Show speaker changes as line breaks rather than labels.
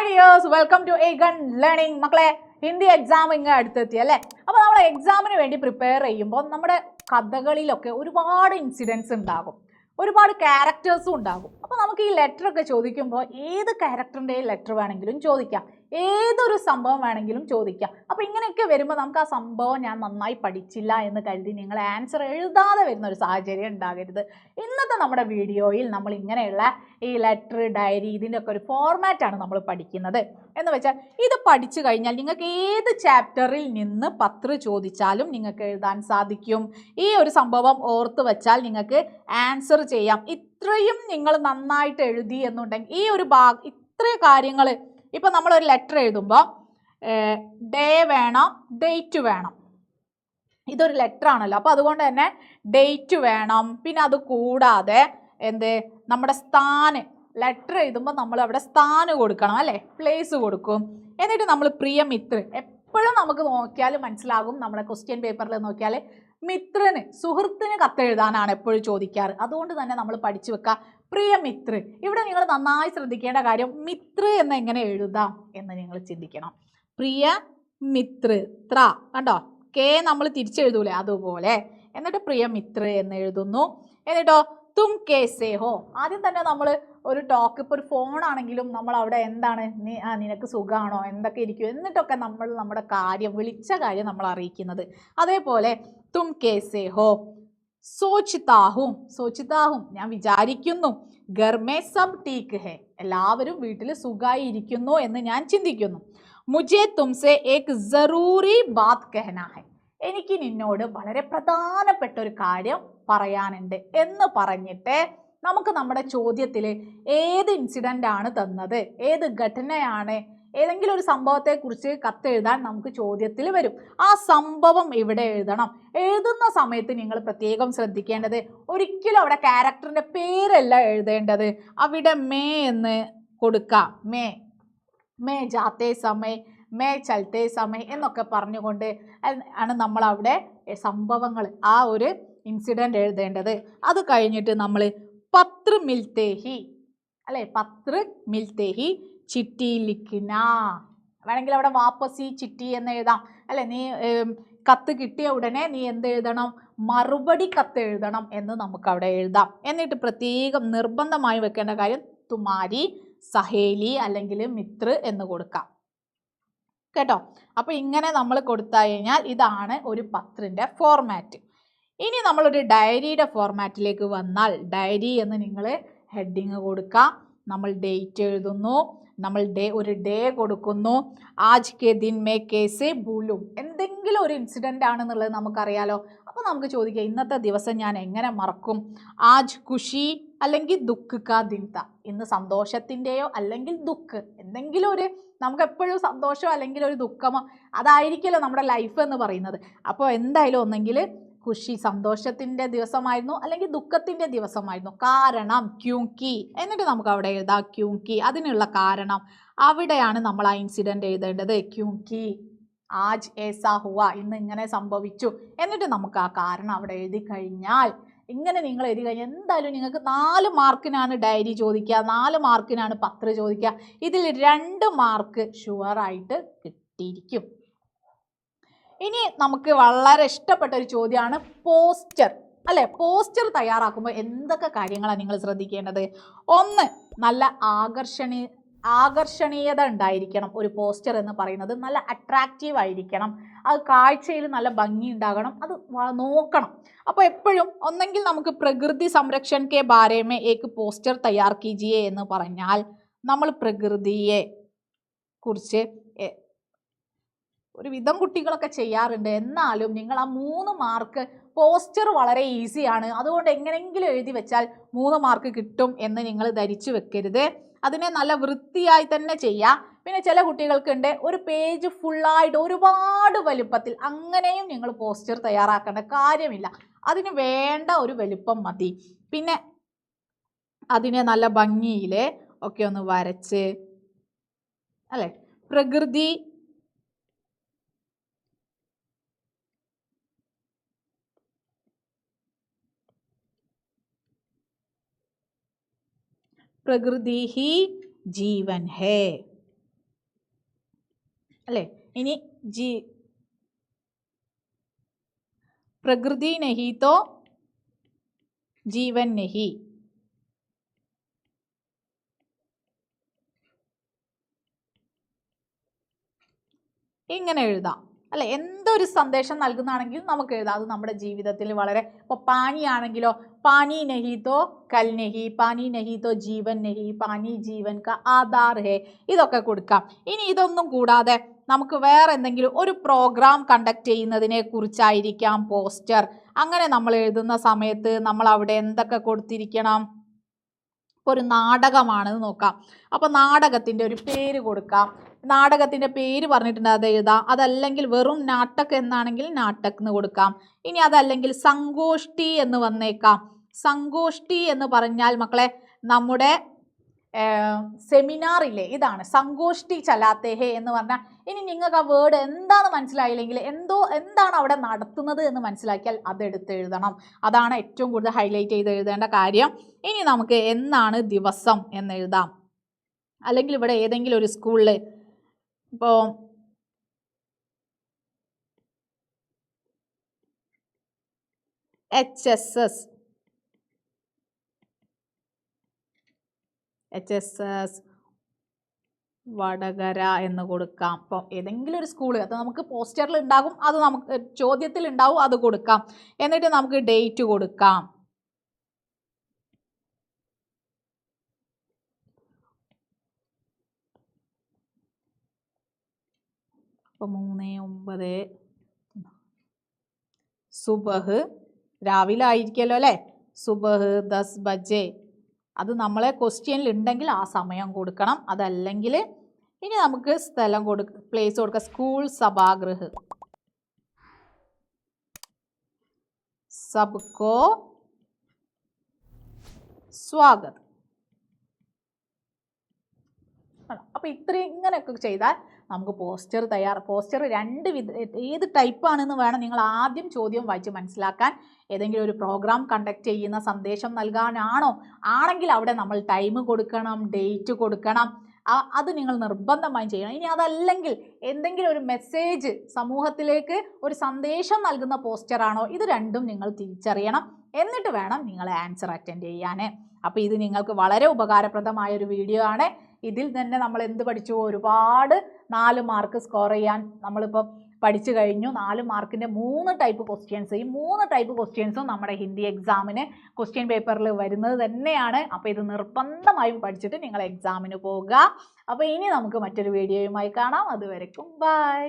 Hi dears, welcome to Aegon learning. മക്കളെ, Hindi exam ഇങ്ങ് അടുത്തെത്തി അല്ലേ? അപ്പോൾ നമ്മൾ എക്സാമിന് വേണ്ടി പ്രിപ്പയർ ചെയ്യുമ്പോൾ നമ്മുടെ കഥകളിലൊക്കെ ഒരുപാട് ഇൻസിഡൻസ് ഉണ്ടാകും, ഒരുപാട് ക്യാരക്ടേഴ്സും ഉണ്ടാകും. അപ്പോൾ നമുക്ക് ഈ ലെറ്റർ ഒക്കെ ചോദിക്കുമ്പോൾ ഏത് ക്യാരക്ടറിൻ്റെയും ലെറ്റർ വേണമെങ്കിലും ചോദിക്കാം, ഏതൊരു സംഭവം വേണമെങ്കിലും ചോദിക്കാം. അപ്പോൾ ഇങ്ങനെയൊക്കെ വരുമ്പോൾ നമുക്ക് ആ സംഭവം ഞാൻ നന്നായി പഠിച്ചില്ല എന്ന് കരുതി നിങ്ങൾ ആൻസർ എഴുതാതെ വരുന്ന ഒരു സാഹചര്യം ഉണ്ടാകരുത്. ഇന്നത്തെ നമ്മുടെ വീഡിയോയിൽ നമ്മൾ ഇങ്ങനെയുള്ള ഈ ലെറ്റർ, ഡയറി, ഇതിൻ്റെ ഒക്കെ ഒരു ഫോർമാറ്റാണ് നമ്മൾ പഠിക്കുന്നത്. എന്ന് വെച്ചാൽ ഇത് പഠിച്ചു കഴിഞ്ഞാൽ നിങ്ങൾക്ക് ഏത് ചാപ്റ്ററിൽ നിന്ന് 10 ചോദിച്ചാലും നിങ്ങൾക്ക് എഴുതാൻ സാധിക്കും. ഈ ഒരു സംഭവം ഓർത്ത് വെച്ചാൽ നിങ്ങൾക്ക് ആൻസർ ചെയ്യാം. ഇത്രയും നിങ്ങൾ നന്നായിട്ട് എഴുതി എന്നുണ്ടെങ്കിൽ ഈ ഒരു ഇത്രയും കാര്യങ്ങൾ, ഇപ്പം നമ്മളൊരു ലെറ്റർ എഴുതുമ്പോൾ ഡേ വേണം, ഡേറ്റ് വേണം. ഇതൊരു ലെറ്റർ ആണല്ലോ, അപ്പോൾ അതുകൊണ്ട് തന്നെ ഡേറ്റ് വേണം. പിന്നെ അത് കൂടാതെ നമ്മുടെ സ്ഥാനം, ലെറ്റർ എഴുതുമ്പോൾ നമ്മൾ അവിടെ സ്ഥാനം കൊടുക്കണം അല്ലേ, പ്ലേസ് കൊടുക്കും. എന്നിട്ട് നമ്മൾ പ്രിയ മിത്ര, എപ്പോഴും നമുക്ക് നോക്കിയാൽ മനസ്സിലാകും, നമ്മുടെ ക്വസ്റ്റ്യൻ പേപ്പറിൽ നോക്കിയാൽ മിത്രന്, സുഹൃത്തിന് കത്തെഴുതാനാണ് എപ്പോഴും ചോദിക്കാറ്. അതുകൊണ്ട് തന്നെ നമ്മൾ പഠിച്ചു വെക്കുക പ്രിയ മിത്ര. ഇവിടെ നിങ്ങൾ നന്നായി ശ്രദ്ധിക്കേണ്ട കാര്യം, മിത്ര എന്ന് എങ്ങനെ എഴുതാം എന്ന് നിങ്ങൾ ചിന്തിക്കണം. പ്രിയ മിത്ര, ത്ര കണ്ടോ, കെ നമ്മൾ തിരിച്ചെഴുതൂലേ അതുപോലെ. എന്നിട്ട് പ്രിയ മിത്ര എന്ന് എഴുതുന്നു. എന്നിട്ടോ തും കേസേ ഹോ, ആദ്യം തന്നെ നമ്മൾ ഒരു ടോക്ക്, ഇപ്പോൾ ഒരു ഫോണാണെങ്കിലും നമ്മൾ അവിടെ എന്താണ്, നിനക്ക് സുഖമാണോ, എന്തൊക്കെ ഇരിക്കും എന്നിട്ടൊക്കെ നമ്മൾ നമ്മുടെ കാര്യം, വിളിച്ച കാര്യം നമ്മൾ അറിയിക്കുന്നത്. അതേപോലെ തും കേസേ ഹോ, സോച്ചിതാഹും, സോച്ചിതാഹും ഞാൻ വിചാരിക്കുന്നു, ഗർമേ സബ് ടീക്ക് ഹേ, എല്ലാവരും വീട്ടിൽ സുഖമായി ഇരിക്കുന്നു എന്ന് ഞാൻ ചിന്തിക്കുന്നു. മുझे തുംസെ ഏക് ജറൂരി ബാത് കഹനാ ഹൈ, എനിക്ക് നിന്നോട് വളരെ പ്രധാനപ്പെട്ട ഒരു കാര്യം പറയാനുണ്ട് എന്ന് പറഞ്ഞിട്ട് നമുക്ക് നമ്മുടെ ചോദ്യത്തിൽ ഏത് ഇൻസിഡൻ്റ് ആണ് തന്നത്, ഏത് ഘടനയാണ്, ഏതെങ്കിലും ഒരു സംഭവത്തെക്കുറിച്ച് കത്തെഴുതാൻ നമുക്ക് ചോദ്യത്തിൽ വരും. ആ സംഭവം ഇവിടെ എഴുതണം. എഴുതുന്ന സമയത്ത് നിങ്ങൾ പ്രത്യേകം ശ്രദ്ധിക്കേണ്ടത്, ഒരിക്കലും അവിടെ ക്യാരക്ടറിൻ്റെ പേരല്ല എഴുതേണ്ടത്. അവിടെ മേ എന്ന് കൊടുക്കാം. മേ ജാത്തേ സമയ, മേ ചലത്തേ സമയ എന്നൊക്കെ പറഞ്ഞുകൊണ്ട് ആണ് നമ്മൾ അവിടെ സംഭവങ്ങൾ, ആ ഒരു ഇൻസിഡൻ്റ് എഴുതേണ്ടത്. അത് കഴിഞ്ഞിട്ട് നമ്മൾ പത്ര മിൽത്തേ ഹി അല്ലേ, പത്ര മിൽത്തേ ഹി ചിട്ടി ലിഖ്ന, വേണമെങ്കിൽ അവിടെ വാപ്പസി ചിട്ടി എന്ന് എഴുതാം അല്ലേ. നീ കത്ത് കിട്ടിയ ഉടനെ നീ എന്ത് എഴുതണം, മറുപടി കത്ത് എഴുതണം എന്ന് നമുക്ക് അവിടെ എഴുതാം. എന്നിട്ട് പ്രത്യേകം നിർബന്ധമായി വെക്കേണ്ട കാര്യം തുമാരി സഹേലി അല്ലെങ്കിൽ മിത്ര എന്ന് കൊടുക്കാം കേട്ടോ. അപ്പോൾ ഇങ്ങനെ നമ്മൾ കൊടുത്തു കഴിഞ്ഞാൽ ഇതാണ് ഒരു പത്രത്തിൻ്റെ ഫോർമാറ്റ്. ഇനി നമ്മളൊരു ഡയറിയുടെ ഫോർമാറ്റിലേക്ക് വന്നാൽ, ഡയറി എന്ന് നിങ്ങൾ ഹെഡിങ് കൊടുക്കാം. നമ്മൾ ഡേറ്റ് എഴുതുന്നു, നമ്മൾ ഒരു ഡേ കൊടുക്കുന്നു. ആജ് കെ ദിൻ മേ കേസേ ഭൂലും, എന്തെങ്കിലും ഒരു ഇൻസിഡൻ്റ് ആണെന്നുള്ളത് നമുക്കറിയാലോ. അപ്പോൾ നമുക്ക് ചോദിക്കാം, ഇന്നത്തെ ദിവസം ഞാൻ എങ്ങനെ മറക്കും. ആജ് ഖുഷി അല്ലെങ്കിൽ ദുഃഖ് കാ ദിൻ താ, ഇന്ന് സന്തോഷത്തിൻ്റെയോ അല്ലെങ്കിൽ ദുഃഖ്, എന്തെങ്കിലും ഒരു, നമുക്ക് എപ്പോഴും സന്തോഷമോ അല്ലെങ്കിൽ ഒരു ദുഃഖമോ അതായിരിക്കുമല്ലോ നമ്മുടെ ലൈഫ് എന്ന് പറയുന്നത്. അപ്പോൾ എന്തായാലും ഒന്നെങ്കിൽ ഖുഷി സന്തോഷത്തിൻ്റെ ദിവസമായിരുന്നു അല്ലെങ്കിൽ ദുഃഖത്തിൻ്റെ ദിവസമായിരുന്നു. കാരണം ക്യൂങ്കി, എന്നിട്ട് നമുക്ക് അവിടെ എഴുതാം ക്യൂങ്കി, അതിനുള്ള കാരണം. അവിടെയാണ് നമ്മൾ ആ ഇൻസിഡൻറ്റ് എഴുതേണ്ടത്. ക്യൂങ്കി ആജ് ഏസാ ഹുവ, ഇന്ന് ഇങ്ങനെ സംഭവിച്ചു. എന്നിട്ട് നമുക്ക് ആ കാരണം അവിടെ എഴുതി കഴിഞ്ഞാൽ, ഇങ്ങനെ നിങ്ങൾ എഴുതി കഴിഞ്ഞാൽ എന്തായാലും നിങ്ങൾക്ക് 4 മാർക്കിനാണ് ഡയറി ചോദിക്കുക, 4 മാർക്കിനാണ് പത്ര ചോദിക്കുക. ഇതിൽ 2 മാർക്ക് ഷുവറായിട്ട് കിട്ടിയിരിക്കും. ഇനി നമുക്ക് വളരെ ഇഷ്ടപ്പെട്ട ഒരു ചോദ്യമാണ് പോസ്റ്റർ അല്ലേ. പോസ്റ്റർ തയ്യാറാക്കുമ്പോൾ എന്തൊക്കെ കാര്യങ്ങളാണ് നിങ്ങൾ ശ്രദ്ധിക്കേണ്ടത്? ഒന്ന്, നല്ല ആകർഷണീയത ഉണ്ടായിരിക്കണം. ഒരു പോസ്റ്റർ എന്ന് പറയുന്നത് നല്ല അട്രാക്റ്റീവ് ആയിരിക്കണം, അത് കാഴ്ചയിൽ നല്ല ഭംഗി ഉണ്ടാകണം, അത് നോക്കണം. അപ്പോൾ എപ്പോഴും ഒന്നെങ്കിൽ നമുക്ക് പ്രകൃതി സംരക്ഷൺ കെ ബാരേമേ ഏക്ക് പോസ്റ്റർ തയ്യാർ കീജിയേ എന്ന് പറഞ്ഞാൽ, നമ്മൾ പ്രകൃതിയെ കുറിച്ച് ഒരു വിധം കുട്ടികളൊക്കെ ചെയ്യാറുണ്ട്. എന്നാലും നിങ്ങൾ ആ 3 മാർക്ക്, പോസ്റ്റർ വളരെ ഈസിയാണ്, അതുകൊണ്ട് എങ്ങനെയെങ്കിലും എഴുതി വെച്ചാൽ 3 മാർക്ക് കിട്ടും എന്ന് നിങ്ങൾ ധരിച്ചു വെക്കരുത്. അതിനെ നല്ല വൃത്തിയായി തന്നെ ചെയ്യാം. പിന്നെ ചില കുട്ടികൾക്കുണ്ട് ഒരു പേജ് ഫുള്ളായിട്ട് ഒരുപാട് വലുപ്പത്തിൽ, അങ്ങനെയും നിങ്ങൾ പോസ്റ്റർ തയ്യാറാക്കേണ്ട കാര്യമില്ല. അതിന് വേണ്ട ഒരു വലുപ്പം മതി. പിന്നെ അതിനെ നല്ല ഭംഗിയിൽ ഒക്കെ ഒന്ന് വരച്ച് അല്ലേ, പ്രകൃതി പ്രകൃതി ഹി ജീവൻ ഹേ, അല്ലേ? ഇനി പ്രകൃതി നഹി തോ ജീവൻ നഹി. ഇങ്ങനെ എഴുതാം അല്ലെ? എന്തൊരു സന്ദേശം നൽകുന്നതാണെങ്കിലും നമുക്ക് എഴുതാം. അത് നമ്മുടെ ജീവിതത്തിൽ വളരെ, ഇപ്പോൾ പാനി ആണെങ്കിലോ, പാനി നഹി തോ കൽ നഹി, പാനി നഹി തോ ജീവൻ നഹി, പാനി ജീവൻ കാ ആധാർ ഹേ, ഇതൊക്കെ കൊടുക്കാം. ഇനി ഇതൊന്നും കൂടാതെ നമുക്ക് വേറെ എന്തെങ്കിലും ഒരു പ്രോഗ്രാം കണ്ടക്ട് ചെയ്യുന്നതിനെ കുറിച്ചായിരിക്കാം പോസ്റ്റർ. അങ്ങനെ നമ്മൾ എഴുതുന്ന സമയത്ത് നമ്മൾ അവിടെ എന്തൊക്കെ കൊടുത്തിരിക്കണം? ഒരു നാടകമാണെന്ന് നോക്കാം. അപ്പോൾ നാടകത്തിൻ്റെ ഒരു പേര് കൊടുക്കാം. നാടകത്തിൻ്റെ പേര് പറഞ്ഞിട്ടുണ്ട്, അത് എഴുതാം. അതല്ലെങ്കിൽ വെറും നാട്ടക് എന്നാണെങ്കിൽ നാട്ടക് എന്ന് കൊടുക്കാം. ഇനി അതല്ലെങ്കിൽ സങ്കോഷ്ടി എന്ന് വന്നേക്കാം. സങ്കോഷ്ടി എന്ന് പറഞ്ഞാൽ മക്കളെ നമ്മുടെ സെമിനാർ ഇല്ലേ, ഇതാണ് സങ്കോഷ്ടി ചലാത്തെ ഹേ എന്ന് പറഞ്ഞാൽ. ഇനി നിങ്ങൾക്ക് ആ വേർഡ് എന്താണെന്ന് മനസ്സിലായില്ലെങ്കിൽ, എന്താണ് അവിടെ നടത്തുന്നത് എന്ന് മനസ്സിലാക്കിയാൽ അതെടുത്ത് എഴുതണം. അതാണ് ഏറ്റവും കൂടുതൽ ഹൈലൈറ്റ് ചെയ്ത് എഴുതേണ്ട കാര്യം. ഇനി നമുക്ക് എന്നാണ് ദിവസം എന്ന് എഴുതാം. അല്ലെങ്കിൽ ഇവിടെ ഏതെങ്കിലും ഒരു സ്കൂളിൽ ഇപ്പോൾ HSS വടകര എന്ന് കൊടുക്കാം. അപ്പോൾ ഏതെങ്കിലും ഒരു സ്കൂൾ, അത് നമുക്ക് പോസ്റ്ററിൽ ഉണ്ടാകും, അത് നമുക്ക് ചോദ്യത്തിൽ ഉണ്ടാവും, അത് കൊടുക്കാം. എന്നിട്ട് നമുക്ക് ഡേറ്റ് കൊടുക്കാം. അപ്പോൾ 3/9 സുബഹ്, രാവിലെ ആയിരിക്കുമല്ലോ അല്ലേ? സുബഹ് 10 ബജെ. അത് നമ്മളെ ക്വസ്റ്റ്യനിൽ ഉണ്ടെങ്കിൽ ആ സമയം കൊടുക്കണം. അതല്ലെങ്കിൽ ഇനി നമുക്ക് സ്ഥലം പ്ലേസ് കൊടുക്കുക. സ്കൂൾ സഭാഗൃഹ്. സബ്കോ സ്വാഗത്. അപ്പോൾ ഇങ്ങനെയൊക്കെ ചെയ്താൽ നമുക്ക് പോസ്റ്റർ പോസ്റ്റർ ഏത് ടൈപ്പാണെന്ന് വേണം നിങ്ങൾ ആദ്യം ചോദ്യം വായിച്ച് മനസ്സിലാക്കാൻ. ഏതെങ്കിലും ഒരു പ്രോഗ്രാം കണ്ടക്ട് ചെയ്യുന്ന സന്ദേശം നൽകാനാണോ? ആണെങ്കിൽ അവിടെ നമ്മൾ ടൈം കൊടുക്കണം, ഡേറ്റ് കൊടുക്കണം. അത് നിങ്ങൾ നിർബന്ധമായും ചെയ്യണം. ഇനി അതല്ലെങ്കിൽ എന്തെങ്കിലും ഒരു മെസ്സേജ്, സമൂഹത്തിലേക്ക് ഒരു സന്ദേശം നൽകുന്ന പോസ്റ്ററാണോ, ഇത് രണ്ടും നിങ്ങൾ തിരിച്ചറിയണം. എന്നിട്ട് വേണം നിങ്ങൾ ആൻസർ അറ്റൻഡ് ചെയ്യാൻ. അപ്പോൾ ഇത് നിങ്ങൾക്ക് വളരെ ഉപകാരപ്രദമായ ഒരു വീഡിയോ ആണ്. ഇതിൽ തന്നെ നമ്മൾ എന്ത് പഠിച്ചു? ഒരുപാട് 4 മാർക്ക് സ്കോർ ചെയ്യാൻ നമ്മളിപ്പോൾ പഠിച്ചു കഴിഞ്ഞു. 4 മാർക്കിൻ്റെ 3 ടൈപ്പ് ക്വസ്റ്റ്യൻസ്. ഈ 3 ടൈപ്പ് ക്വസ്റ്റ്യൻസും നമ്മുടെ ഹിന്ദി എക്സാമിന് ക്വസ്റ്റ്യൻ പേപ്പറിൽ വരുന്നത് തന്നെയാണ്. അപ്പോൾ ഇത് നിർബന്ധമായും പഠിച്ചിട്ട് നിങ്ങൾ എക്സാമിന് പോകുക. അപ്പോൾ ഇനി നമുക്ക് മറ്റൊരു വീഡിയോയുമായി കാണാം. അതുവരെക്കും ബൈ.